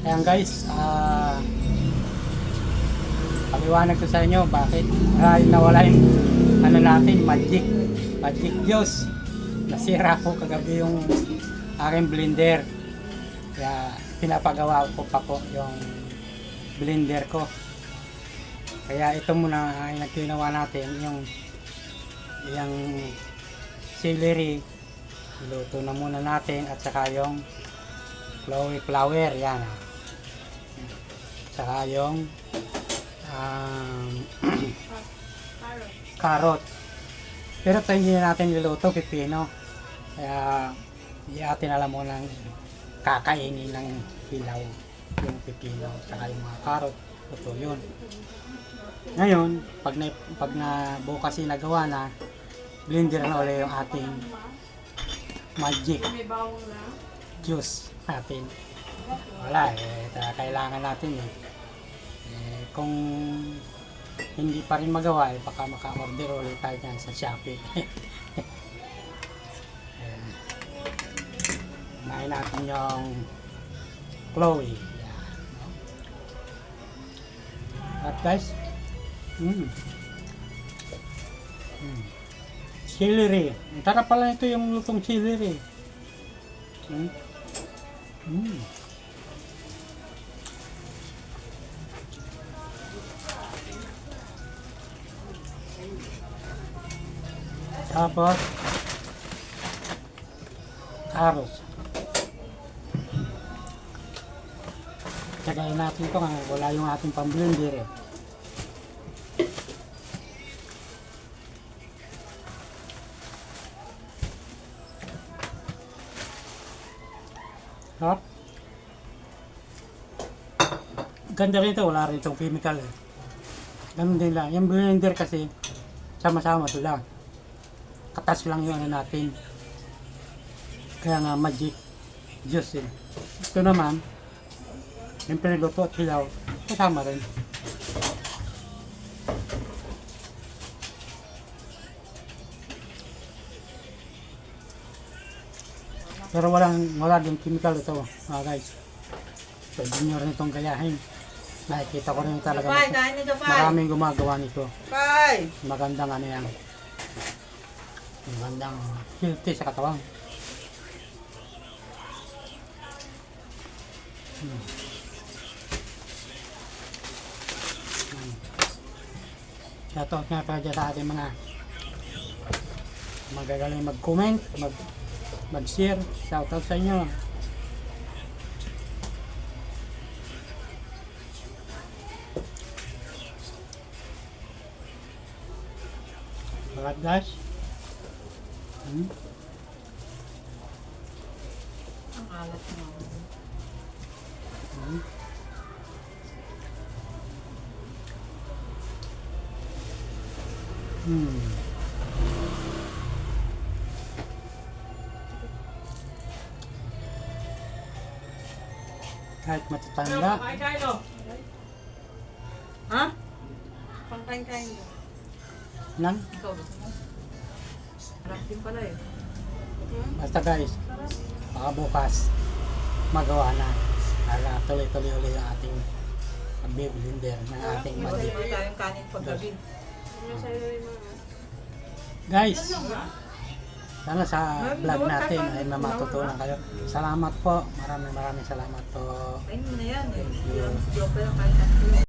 Ayan guys, paliwanag ko sa inyo bakit nawala yung ano natin, magic juice. Nasira po kagabi yung aking blender. Kaya pinapagawa ko pa po yung blender ko. Kaya ito muna ay nagkinawa natin yung celery. Iluto na muna natin at saka yung flower, yan. Saka yung carrot. Pero ito hindi natin niluto, pipino. Kaya hindi natin alam mo nang kakainin ng hilaw yung pipino. Saka yung mga carrot. Ito yun. Ngayon, pag na bukas nagawa na, blender na ulit yung ating magic juice natin. Wala kailangan natin kung hindi pa rin magawa baka maka-order ulit tayo dyan sa Shopee. Kumain natin yung Chloe. Yan. At guys, celery. Ang sarap pala ito yung lutong celery. Tapos carrots. Tsagayin natin ito nga wala yung ating pang-blender Hop. Ganda rin ito, wala rin itong chemical Ganun din lang. Yung blender kasi sama-sama sila. Katas lang yung ano natin. Kaya nga magic juice Ito naman, yung piniluto at hilaw, kasama rin. Pero wala din chemical ito mga guys. Pwede nyo rin itong gayahin. Nakikita ko rin talaga maraming gumagawa nito. Magandang ano yan. Magandang healthy sa katawan. Shoutout nga pala dyan sa ating mga magagaling mag-comment, mag-share. Shoutout sa inyo. Alright guys. Ang alat mo. Kahit matatanda. Ha? Pangkain-kain mo. Nang? Ikaw gusto mo? Harap din pala Basta guys, baka bukas magawa na. Para tuloy-tuloy ulit yung ating pag-blender ng ating magic. Iba tayong kanin paggabi. Guys, sana sa vlog natin ay matutunan kayo. Salamat po. Maraming salamat po. Kain mo na yan Thank you. Joke lang